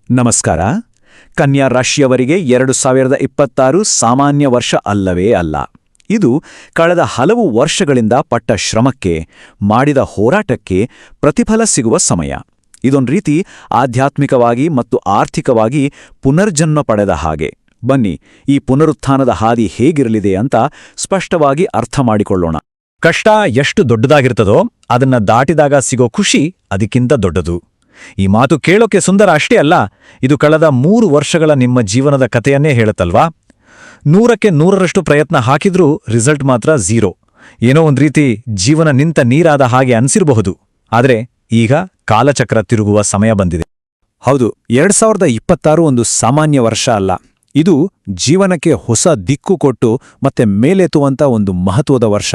ನಮಸ್ಕಾರ. ಕನ್ಯಾ ರಾಶಿಯವರಿಗೆ 2026 ಸಾಮಾನ್ಯ ವರ್ಷ ಅಲ್ಲವೇ ಅಲ್ಲ. ಇದು ಕಳೆದ ಹಲವು ವರ್ಷಗಳಿಂದ ಪಟ್ಟ ಶ್ರಮಕ್ಕೆ, ಮಾಡಿದ ಹೋರಾಟಕ್ಕೆ ಪ್ರತಿಫಲ ಸಿಗುವ ಸಮಯ. ಇದೊಂದು ರೀತಿ ಆಧ್ಯಾತ್ಮಿಕವಾಗಿ ಮತ್ತು ಆರ್ಥಿಕವಾಗಿ ಪುನರ್ಜನ್ಮ ಪಡೆದ ಹಾಗೆ. ಬನ್ನಿ, ಈ ಪುನರುತ್ಥಾನದ ಹಾದಿ ಹೇಗಿರಲಿದೆ ಅಂತ ಸ್ಪಷ್ಟವಾಗಿ ಅರ್ಥ ಮಾಡಿಕೊಳ್ಳೋಣ. ಕಷ್ಟ ಎಷ್ಟು ದೊಡ್ಡದಾಗಿರ್ತದೋ ಅದನ್ನ ದಾಟಿದಾಗ ಸಿಗೋ ಖುಷಿ ಅದಕ್ಕಿಂತ ದೊಡ್ಡದು. ಈ ಮಾತು ಕೇಳೋಕೆ ಸುಂದರ ಅಷ್ಟೇ ಅಲ್ಲ, ಇದು ಕಳೆದ 3 ವರ್ಷಗಳ ನಿಮ್ಮ ಜೀವನದ ಕಥೆಯನ್ನೇ ಹೇಳುತ್ತಲ್ವಾ. 100ಕ್ಕೆ 100ರಷ್ಟು ಪ್ರಯತ್ನ ಹಾಕಿದ್ರೂ ರಿಸಲ್ಟ್ ಮಾತ್ರ 0. ಏನೋ ಒಂದ್ ರೀತಿ ಜೀವನ ನಿಂತ ನೀರಾದ ಹಾಗೆ ಅನ್ಸಿರಬಹುದು. ಆದ್ರೆ ಈಗ ಕಾಲಚಕ್ರ ತಿರುಗುವ ಸಮಯ ಬಂದಿದೆ. ಹೌದು, 2026 ಒಂದು ಸಾಮಾನ್ಯ ವರ್ಷ ಅಲ್ಲ. ಇದು ಜೀವನಕ್ಕೆ ಹೊಸ ದಿಕ್ಕು ಕೊಟ್ಟು ಮತ್ತೆ ಮೇಲೆತ್ತುವಂತ ಒಂದು ಮಹತ್ವದ ವರ್ಷ.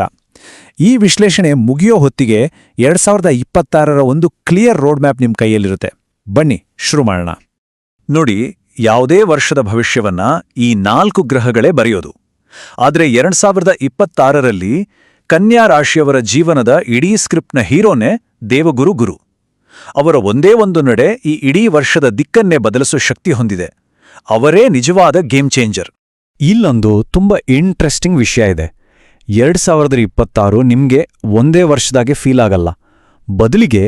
ಈ ವಿಶ್ಲೇಷಣೆ ಮುಗಿಯೋ ಹೊತ್ತಿಗೆ 2026ರ ಒಂದು ಕ್ಲಿಯರ್ ರೋಡ್ ಮ್ಯಾಪ್ ನಿಮ್ಮ ಕೈಯಲ್ಲಿರುತ್ತೆ. ಬನ್ನಿ ಶುರು ಮಾಡೋಣ. ನೋಡಿ, ಯಾವುದೇ ವರ್ಷದ ಭವಿಷ್ಯವನ್ನ ಈ 4 ಗ್ರಹಗಳೇ ಬರೆಯೋದು. ಆದರೆ 2026ರಲ್ಲಿ ಕನ್ಯಾ ರಾಶಿಯವರ ಜೀವನದ ಇಡೀ ಸ್ಕ್ರಿಪ್ಟ್ನ ಹೀರೋನೇ ದೇವಗುರು ಗುರು. ಅವರ ಒಂದೇ ಒಂದು ನಡೆ ಈ ಇಡೀ ವರ್ಷದ ದಿಕ್ಕನ್ನೇ ಬದಲಿಸೋ ಶಕ್ತಿ ಹೊಂದಿದೆ. ಅವರೇ ನಿಜವಾದ ಗೇಮ್ ಚೇಂಜರ್. ಇಲ್ಲೊಂದು ತುಂಬ ಇಂಟ್ರೆಸ್ಟಿಂಗ್ ವಿಷಯ ಇದೆ. 2026 ನಿಮಗೆ ಒಂದೇ ವರ್ಷದಾಗೆ ಫೀಲ್ ಆಗಲ್ಲ. ಬದಲಿಗೆ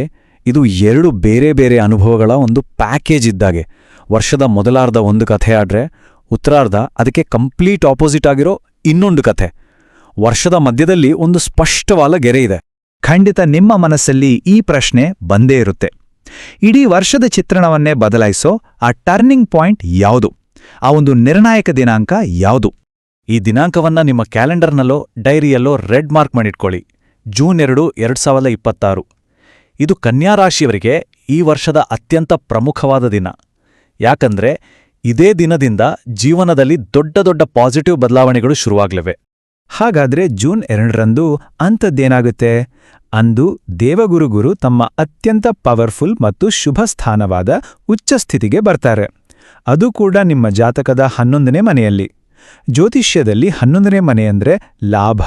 ಇದು 2 ಬೇರೆ ಬೇರೆ ಅನುಭವಗಳ ಒಂದು ಪ್ಯಾಕೇಜ್ ಇದ್ದಾಗೆ. ವರ್ಷದ ಮೊದಲಾರ್ಧ ಒಂದು ಕಥೆ ಆದ್ರೆ ಉತ್ತರಾರ್ಧ ಅದಕ್ಕೆ ಕಂಪ್ಲೀಟ್ ಆಪೋಸಿಟ್ ಆಗಿರೋ ಇನ್ನೊಂದು ಕಥೆ. ವರ್ಷದ ಮಧ್ಯದಲ್ಲಿ ಒಂದು ಸ್ಪಷ್ಟವಾದ ಗೆರೆ ಇದೆ. ಖಂಡಿತ ನಿಮ್ಮ ಮನಸ್ಸಲ್ಲಿ ಈ ಪ್ರಶ್ನೆ ಬಂದೇ ಇರುತ್ತೆ. ಇಡೀ ವರ್ಷದ ಚಿತ್ರಣವನ್ನೇ ಬದಲಾಯಿಸೋ ಆ ಟರ್ನಿಂಗ್ ಪಾಯಿಂಟ್ ಯಾವುದು? ಆ ಒಂದು ನಿರ್ಣಾಯಕ ದಿನಾಂಕ ಯಾವುದು? ಈ ದಿನಾಂಕವನ್ನ ನಿಮ್ಮ ಕ್ಯಾಲೆಂಡರ್ನಲ್ಲೋ ಡೈರಿಯಲ್ಲೋ ರೆಡ್ ಮಾರ್ಕ್ ಮಾಡಿಟ್ಕೊಳ್ಳಿ. ಜೂನ್ 2, 2026. ಇದು ಕನ್ಯಾ ರಾಶಿಯವರಿಗೆ ಈ ವರ್ಷದ ಅತ್ಯಂತ ಪ್ರಮುಖವಾದ ದಿನ. ಯಾಕಂದ್ರೆ ಇದೇ ದಿನದಿಂದ ಜೀವನದಲ್ಲಿ ದೊಡ್ಡ ದೊಡ್ಡ ಪಾಸಿಟಿವ್ ಬದಲಾವಣೆಗಳು ಶುರುವಾಗ್ಲಿವೆ. ಹಾಗಾದ್ರೆ ಜೂನ್ 2ರಂದು ಅಂಥದ್ದೇನಾಗುತ್ತೆ? ಅಂದು ದೇವಗುರು ತಮ್ಮ ಅತ್ಯಂತ ಪವರ್ಫುಲ್ ಮತ್ತು ಶುಭ ಸ್ಥಾನವಾದ ಉಚ್ಚಸ್ಥಿತಿಗೆ ಬರ್ತಾರೆ. ಅದು ಕೂಡ ನಿಮ್ಮ ಜಾತಕದ 11ನೇ ಮನೆಯಲ್ಲಿ. ಜ್ಯೋತಿಷ್ಯದಲ್ಲಿ 11ನೇ ಮನೆಯಂದ್ರೆ ಲಾಭ,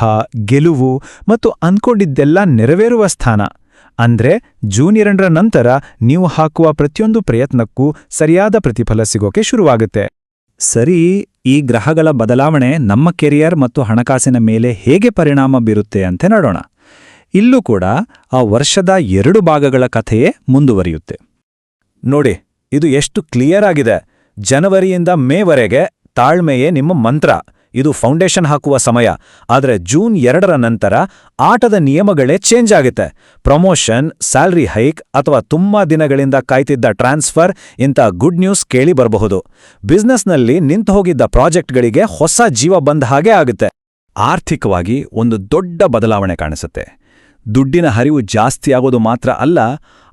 ಗೆಲುವು ಮತ್ತು ಅಂದ್ಕೊಂಡಿದ್ದೆಲ್ಲ ನೆರವೇರುವ ಸ್ಥಾನ. ಅಂದ್ರೆ ಜೂನ್ 2ರ ನಂತರ ನೀವು ಹಾಕುವ ಪ್ರತಿಯೊಂದು ಪ್ರಯತ್ನಕ್ಕೂ ಸರಿಯಾದ ಪ್ರತಿಫಲ ಸಿಗೋಕೆ ಶುರುವಾಗುತ್ತೆ. ಸರಿ, ಈ ಗ್ರಹಗಳ ಬದಲಾವಣೆ ನಮ್ಮ ಕೆರಿಯರ್ ಮತ್ತು ಹಣಕಾಸಿನ ಮೇಲೆ ಹೇಗೆ ಪರಿಣಾಮ ಬೀರುತ್ತೆ ಅಂತ ನೋಡೋಣ. ಇಲ್ಲೂ ಕೂಡ ಆ ವರ್ಷದ 2 ಭಾಗಗಳ ಕಥೆಯೇ ಮುಂದುವರಿಯುತ್ತೆ. ನೋಡಿ, ಇದು ಎಷ್ಟು ಕ್ಲಿಯರ್ ಆಗಿದೆ. ಜನವರಿಯಿಂದ ಮೇವರೆಗೆ ತಾಳ್ಮೆಯೇ ನಿಮ್ಮ ಮಂತ್ರ. ಇದು ಫೌಂಡೇಶನ್ ಹಾಕುವ ಸಮಯ. ಆದರೆ ಜೂನ್ 2ರ ನಂತರ ಆಟದ ನಿಯಮಗಳೇ ಚೇಂಜ್ ಆಗುತ್ತೆ. ಪ್ರಮೋಷನ್, ಸ್ಯಾಲರಿ ಹೈಕ್ ಅಥವಾ ತುಂಬಾ ದಿನಗಳಿಂದ ಕಾಯ್ತಿದ್ದ ಟ್ರಾನ್ಸ್ಫರ್ ಇಂಥ ಗುಡ್ ನ್ಯೂಸ್ ಕೇಳಿ ಬರಬಹುದು. ಬಿಸ್ನೆಸ್ನಲ್ಲಿ ನಿಂತು ಹೋಗಿದ್ದ ಪ್ರಾಜೆಕ್ಟ್ಗಳಿಗೆ ಹೊಸ ಜೀವ ಬಂದ ಹಾಗೆ ಆಗುತ್ತೆ. ಆರ್ಥಿಕವಾಗಿ ಒಂದು ದೊಡ್ಡ ಬದಲಾವಣೆ ಕಾಣಿಸುತ್ತೆ. ದುಡ್ಡಿನ ಹರಿವು ಜಾಸ್ತಿಯಾಗೋದು ಮಾತ್ರ ಅಲ್ಲ,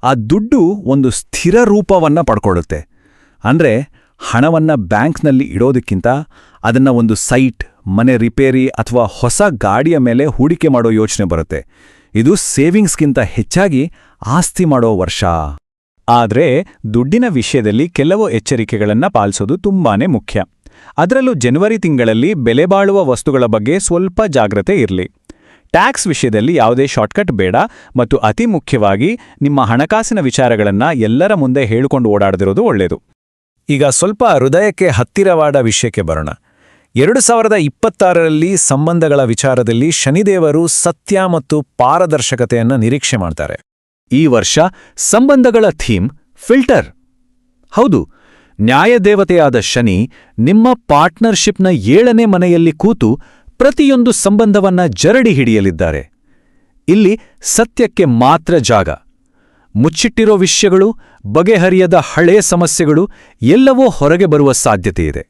ಆ ದುಡ್ಡು ಒಂದು ಸ್ಥಿರ ರೂಪವನ್ನ ಪಡ್ಕೊಳ್ಳುತ್ತೆ. ಅಂದ್ರೆ ಹಣವನ್ನ ಬ್ಯಾಂಕ್ನಲ್ಲಿ ಇಡೋದಕ್ಕಿಂತ ಅದನ್ನ ಒಂದು ಸೈಟ್, ಮನೆ ರಿಪೇರಿ ಅಥವಾ ಹೊಸ ಗಾಡಿಯ ಮೇಲೆ ಹೂಡಿಕೆ ಮಾಡೋ ಯೋಚನೆ ಬರುತ್ತೆ. ಇದು ಸೇವಿಂಗ್ಸ್ಗಿಂತ ಹೆಚ್ಚಾಗಿ ಆಸ್ತಿ ಮಾಡೋ ವರ್ಷ. ಆದ್ರೆ ದುಡ್ಡಿನ ವಿಷಯದಲ್ಲಿ ಕೆಲವು ಎಚ್ಚರಿಕೆಗಳನ್ನ ಪಾಲಿಸೋದು ತುಂಬಾನೇ ಮುಖ್ಯ. ಅದರಲ್ಲೂ ಜನವರಿ ತಿಂಗಳಲ್ಲಿ ಬೆಲೆ ಬಾಳುವ ವಸ್ತುಗಳ ಬಗ್ಗೆ ಸ್ವಲ್ಪ ಜಾಗ್ರತೆ ಇರಲಿ. ಟ್ಯಾಕ್ಸ್ ವಿಷಯದಲ್ಲಿ ಯಾವುದೇ ಶಾರ್ಟ್ಕಟ್ ಬೇಡ ಮತ್ತು ಅತಿ ಮುಖ್ಯವಾಗಿ ನಿಮ್ಮ ಹಣಕಾಸಿನ ವಿಚಾರಗಳನ್ನ ಎಲ್ಲರ ಮುಂದೆ ಹೇಳಿಕೊಂಡು ಓಡಾಡದಿರೋದು ಒಳ್ಳೆಯದು. ಈಗ ಸ್ವಲ್ಪ ಹೃದಯಕ್ಕೆ ಹತ್ತಿರವಾದ ವಿಷಯಕ್ಕೆ ಬರೋಣ. 2026ರಲ್ಲಿ ಸಂಬಂಧಗಳ ವಿಚಾರದಲ್ಲಿ ಶನಿದೇವರು ಸತ್ಯ ಮತ್ತು ಪಾರದರ್ಶಕತೆಯನ್ನು ನಿರೀಕ್ಷೆ ಮಾಡ್ತಾರೆ. ಈ ವರ್ಷ ಸಂಬಂಧಗಳ ಥೀಮ್ ಫಿಲ್ಟರ್. ಹೌದು, ನ್ಯಾಯದೇವತೆಯಾದ ಶನಿ ನಿಮ್ಮ ಪಾರ್ಟ್ನರ್ಶಿಪ್ನ 7ನೇ ಮನೆಯಲ್ಲಿ ಕೂತು ಪ್ರತಿಯೊಂದು ಸಂಬಂಧವನ್ನ ಜರಡಿ ಹಿಡಿಯಲಿದ್ದಾರೆ. ಇಲ್ಲಿ ಸತ್ಯಕ್ಕೆ ಮಾತ್ರ ಜಾಗ. ಮುಚ್ಚಿಟ್ಟಿರೋ ವಿಷಯಗಳು, ಬಗೆಹರಿಯದ ಹಳೆಯ ಸಮಸ್ಯೆಗಳು ಎಲ್ಲವೂ ಹೊರಗೆ ಬರುವ ಸಾಧ್ಯತೆಯಿದೆ.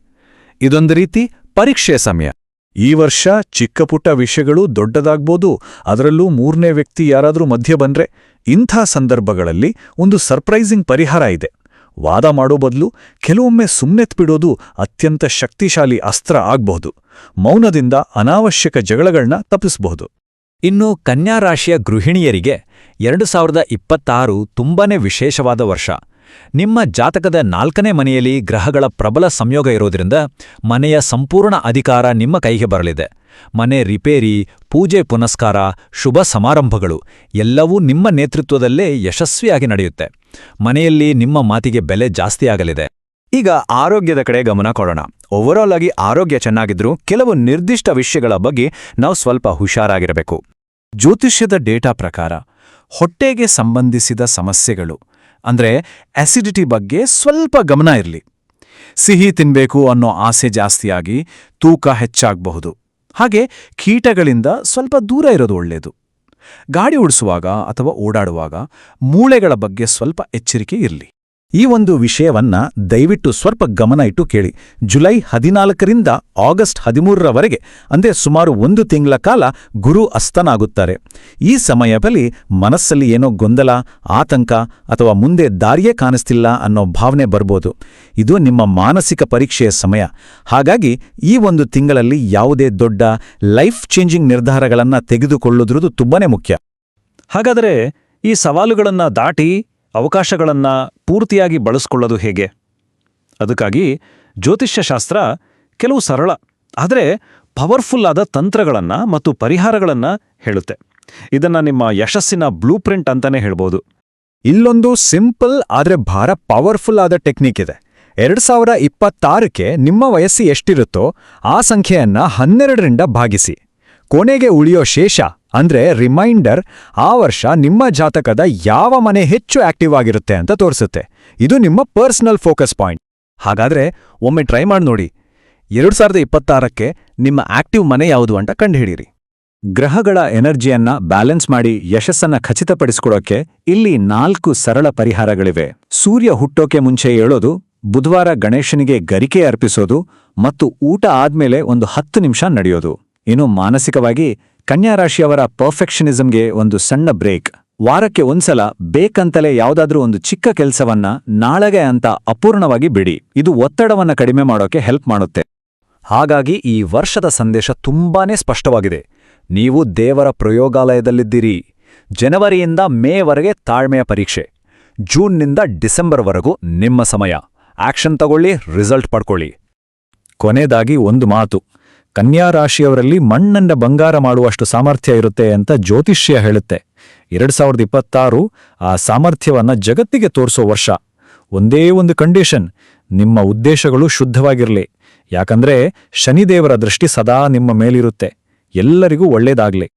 ಇದೊಂದು ರೀತಿ ಪರೀಕ್ಷೆ ಸಮಯ. ಈ ವರ್ಷ ಚಿಕ್ಕಪುಟ್ಟ ವಿಷಯಗಳು ದೊಡ್ಡದಾಗ್ಬೋದು. ಅದರಲ್ಲೂ 3ನೇ ವ್ಯಕ್ತಿ ಯಾರಾದ್ರೂ ಮಧ್ಯೆ ಬಂದ್ರೆ ಇಂಥ ಸಂದರ್ಭಗಳಲ್ಲಿ ಒಂದು ಸರ್ಪ್ರೈಸಿಂಗ್ ಪರಿಹಾರ ಇದೆ. ವಾದ ಮಾಡೋ ಬದಲು ಕೆಲವೊಮ್ಮೆ ಸುಮ್ನೆತ್ಬಿಡೋದು ಅತ್ಯಂತ ಶಕ್ತಿಶಾಲಿ ಅಸ್ತ್ರ ಆಗ್ಬಹುದು. ಮೌನದಿಂದ ಅನಾವಶ್ಯಕ ಜಗಳಗಳನ್ನ ತಪ್ಪಿಸಬಹುದು. ಇನ್ನು ಕನ್ಯಾ ರಾಶಿಯ ಗೃಹಿಣಿಯರಿಗೆ 2026 ತುಂಬಾನೇ ವಿಶೇಷವಾದ ವರ್ಷ. ನಿಮ್ಮ ಜಾತಕದ 4ನೇ ಮನೆಯಲ್ಲಿ ಗ್ರಹಗಳ ಪ್ರಬಲ ಸಂಯೋಗ ಇರೋದ್ರಿಂದ ಮನೆಯ ಸಂಪೂರ್ಣ ಅಧಿಕಾರ ನಿಮ್ಮ ಕೈಗೆ ಬರಲಿದೆ. ಮನೆ ರಿಪೇರಿ, ಪೂಜೆ ಪುನಸ್ಕಾರ, ಶುಭ ಸಮಾರಂಭಗಳು ಎಲ್ಲವೂ ನಿಮ್ಮ ನೇತೃತ್ವದಲ್ಲೇ ಯಶಸ್ವಿಯಾಗಿ ನಡೆಯುತ್ತೆ. ಮನೆಯಲ್ಲಿ ನಿಮ್ಮ ಮಾತಿಗೆ ಬೆಲೆ ಜಾಸ್ತಿಯಾಗಲಿದೆ. ಈಗ ಆರೋಗ್ಯದ ಕಡೆ ಗಮನ ಕೊಡೋಣ. ಓವರಾಲ್ ಆಗಿ ಆರೋಗ್ಯ ಚೆನ್ನಾಗಿದ್ರೂ ಕೆಲವು ನಿರ್ದಿಷ್ಟ ವಿಷಯಗಳ ಬಗ್ಗೆ ನಾವು ಸ್ವಲ್ಪ ಹುಷಾರಾಗಿರಬೇಕು. ಜ್ಯೋತಿಷ್ಯದ ಡೇಟಾ ಪ್ರಕಾರ ಹೊಟ್ಟೆಗೆ ಸಂಬಂಧಿಸಿದ ಸಮಸ್ಯೆಗಳು ಅಂದ್ರೆ ಅಸಿಡಿಟಿ ಬಗ್ಗೆ ಸ್ವಲ್ಪ ಗಮನ ಇರಲಿ. ಸಿಹಿ ತಿನ್ಬೇಕು ಅನ್ನೋ ಆಸೆ ಜಾಸ್ತಿಯಾಗಿ ತೂಕ ಹೆಚ್ಚಾಗಬಹುದು. ಹಾಗೆ ಕೀಟಗಳಿಂದ ಸ್ವಲ್ಪ ದೂರ ಇರೋದು ಒಳ್ಳೆಯದು. ಗಾಡಿ ಓಡಿಸುವಾಗ ಅಥವಾ ಓಡಾಡುವಾಗ ಮೂಳೆಗಳ ಬಗ್ಗೆ ಸ್ವಲ್ಪ ಎಚ್ಚರಿಕೆ ಇರಲಿ. ಈ ಒಂದು ವಿಷಯವನ್ನ ದಯವಿಟ್ಟು ಸ್ವಲ್ಪ ಗಮನ ಇಟ್ಟು ಕೇಳಿ. ಜುಲೈ 14ರಿಂದ ಆಗಸ್ಟ್ 13ರವರೆಗೆ ಅಂದ್ರೆ ಸುಮಾರು 1 ತಿಂಗಳ ಕಾಲ ಗುರು ಅಸ್ತನಾಗುತ್ತಾರೆ. ಈ ಸಮಯದಲ್ಲಿ ಮನಸ್ಸಲ್ಲಿ ಏನೋ ಗೊಂದಲ, ಆತಂಕ ಅಥವಾ ಮುಂದೆ ದಾರಿಯೇ ಕಾಣಿಸ್ತಿಲ್ಲ ಅನ್ನೋ ಭಾವನೆ ಬರ್ಬೋದು. ಇದು ನಿಮ್ಮ ಮಾನಸಿಕ ಪರೀಕ್ಷೆಯ ಸಮಯ. ಹಾಗಾಗಿ ಈ 1 ತಿಂಗಳಲ್ಲಿ ಯಾವುದೇ ದೊಡ್ಡ ಲೈಫ್ ಚೇಂಜಿಂಗ್ ನಿರ್ಧಾರಗಳನ್ನು ತೆಗೆದುಕೊಳ್ಳುವುದು ತುಂಬಾನೇ ಮುಖ್ಯ. ಹಾಗಾದರೆ ಈ ಸವಾಲುಗಳನ್ನು ದಾಟಿ ಅವಕಾಶಗಳನ್ನು ಪೂರ್ತಿಯಾಗಿ ಬಳಸ್ಕೊಳ್ಳೋದು ಹೇಗೆ? ಅದಕ್ಕಾಗಿ ಜ್ಯೋತಿಷ್ಯಶಾಸ್ತ್ರ ಕೆಲವು ಸರಳ ಆದರೆ ಪವರ್ಫುಲ್ ಆದ ತಂತ್ರಗಳನ್ನು ಮತ್ತು ಪರಿಹಾರಗಳನ್ನು ಹೇಳುತ್ತೆ. ಇದನ್ನು ನಿಮ್ಮ ಯಶಸ್ಸಿನ ಬ್ಲೂ ಪ್ರಿಂಟ್ ಅಂತಾನೆ ಹೇಳ್ಬೋದು. ಇಲ್ಲೊಂದು ಸಿಂಪಲ್ ಆದ್ರೆ ಭಾರ ಪವರ್ಫುಲ್ ಆದ ಟೆಕ್ನಿಕ್ ಇದೆ. 2026ಕ್ಕೆ ನಿಮ್ಮ ವಯಸ್ಸು ಎಷ್ಟಿರುತ್ತೋ ಆ ಸಂಖ್ಯೆಯನ್ನ 12ರಿಂದ ಭಾಗಿಸಿ. ಕೊನೆಗೆ ಉಳಿಯೋ ಶೇಷ ಅಂದ್ರೆ ರಿಮೈಂಡರ್ ಆ ವರ್ಷ ನಿಮ್ಮ ಜಾತಕದ ಯಾವ ಮನೆ ಹೆಚ್ಚು ಆಕ್ಟಿವ್ ಆಗಿರುತ್ತೆ ಅಂತ ತೋರಿಸುತ್ತೆ. ಇದು ನಿಮ್ಮ ಪರ್ಸನಲ್ ಫೋಕಸ್ ಪಾಯಿಂಟ್. ಹಾಗಾದ್ರೆ ಒಮ್ಮೆ ಟ್ರೈ ಮಾಡಿ ನೋಡಿ. 2026ಕ್ಕೆ ನಿಮ್ಮ ಆಕ್ಟಿವ್ ಮನೆ ಯಾವುದು ಅಂತ ಕಂಡುಹಿಡಿಯಿರಿ. ಗ್ರಹಗಳ ಎನರ್ಜಿಯನ್ನ ಬ್ಯಾಲೆನ್ಸ್ ಮಾಡಿ ಯಶಸ್ಸನ್ನ ಖಚಿತಪಡಿಸಿಕೊಳ್ಳೋಕೆ ಇಲ್ಲಿ 4 ಸರಳ ಪರಿಹಾರಗಳಿವೆ. ಸೂರ್ಯ ಹುಟ್ಟೋಕೆ ಮುಂಚೆ ಏಳೋದು, ಬುಧವಾರ ಗಣೇಶನಿಗೆ ಗರಿಕೆ ಅರ್ಪಿಸೋದು ಮತ್ತು ಊಟ ಆದ್ಮೇಲೆ ಒಂದು 10 ನಿಮಿಷ ನಡೆಯೋದು. ಇನ್ನು ಮಾನಸಿಕವಾಗಿ ಕನ್ಯಾ ರಾಶಿಯವರ ಪರ್ಫೆಕ್ಷನಿಸಮ್ಗೆ ಒಂದು ಸಣ್ಣ ಬ್ರೇಕ್. ವಾರಕ್ಕೆ ಒಂದ್ಸಲ ಬೇಕಂತಲೇ ಯಾವುದಾದ್ರೂ ಒಂದು ಚಿಕ್ಕ ಕೆಲಸವನ್ನ ನಾಳೆಗೆ ಅಂತ ಅಪೂರ್ಣವಾಗಿ ಬಿಡಿ. ಇದು ಒತ್ತಡವನ್ನ ಕಡಿಮೆ ಮಾಡೋಕೆ ಹೆಲ್ಪ್ ಮಾಡುತ್ತೆ. ಹಾಗಾಗಿ ಈ ವರ್ಷದ ಸಂದೇಶ ತುಂಬಾನೇ ಸ್ಪಷ್ಟವಾಗಿದೆ. ನೀವು ದೇವರ ಪ್ರಯೋಗಾಲಯದಲ್ಲಿದ್ದೀರಿ. ಜನವರಿಯಿಂದ ಮೇವರೆಗೆ ತಾಳ್ಮೆಯ ಪರೀಕ್ಷೆ. ಜೂನ್ನಿಂದ ಡಿಸೆಂಬರ್ವರೆಗೂ ನಿಮ್ಮ ಸಮಯ. ಆಕ್ಷನ್ ತಗೊಳ್ಳಿ, ರಿಸಲ್ಟ್ ಪಡ್ಕೊಳ್ಳಿ. ಕೊನೆಯದಾಗಿ ಒಂದು ಮಾತು. ಕನ್ಯಾ ರಾಶಿಯವರಲ್ಲಿ ಮಣ್ಣನ್ನ ಬಂಗಾರ ಮಾಡುವಷ್ಟು ಸಾಮರ್ಥ್ಯ ಇರುತ್ತೆ ಅಂತ ಜ್ಯೋತಿಷ್ಯ ಹೇಳುತ್ತೆ. 2026 ಆ ಸಾಮರ್ಥ್ಯವನ್ನ ಜಗತ್ತಿಗೆ ತೋರಿಸೋ ವರ್ಷ. ಒಂದೇ ಒಂದು ಕಂಡೀಷನ್, ನಿಮ್ಮ ಉದ್ದೇಶಗಳು ಶುದ್ಧವಾಗಿರಲಿ. ಯಾಕಂದ್ರೆ ಶನಿದೇವರ ದೃಷ್ಟಿ ಸದಾ ನಿಮ್ಮ ಮೇಲಿರುತ್ತೆ. ಎಲ್ಲರಿಗೂ ಒಳ್ಳೇದಾಗ್ಲಿ.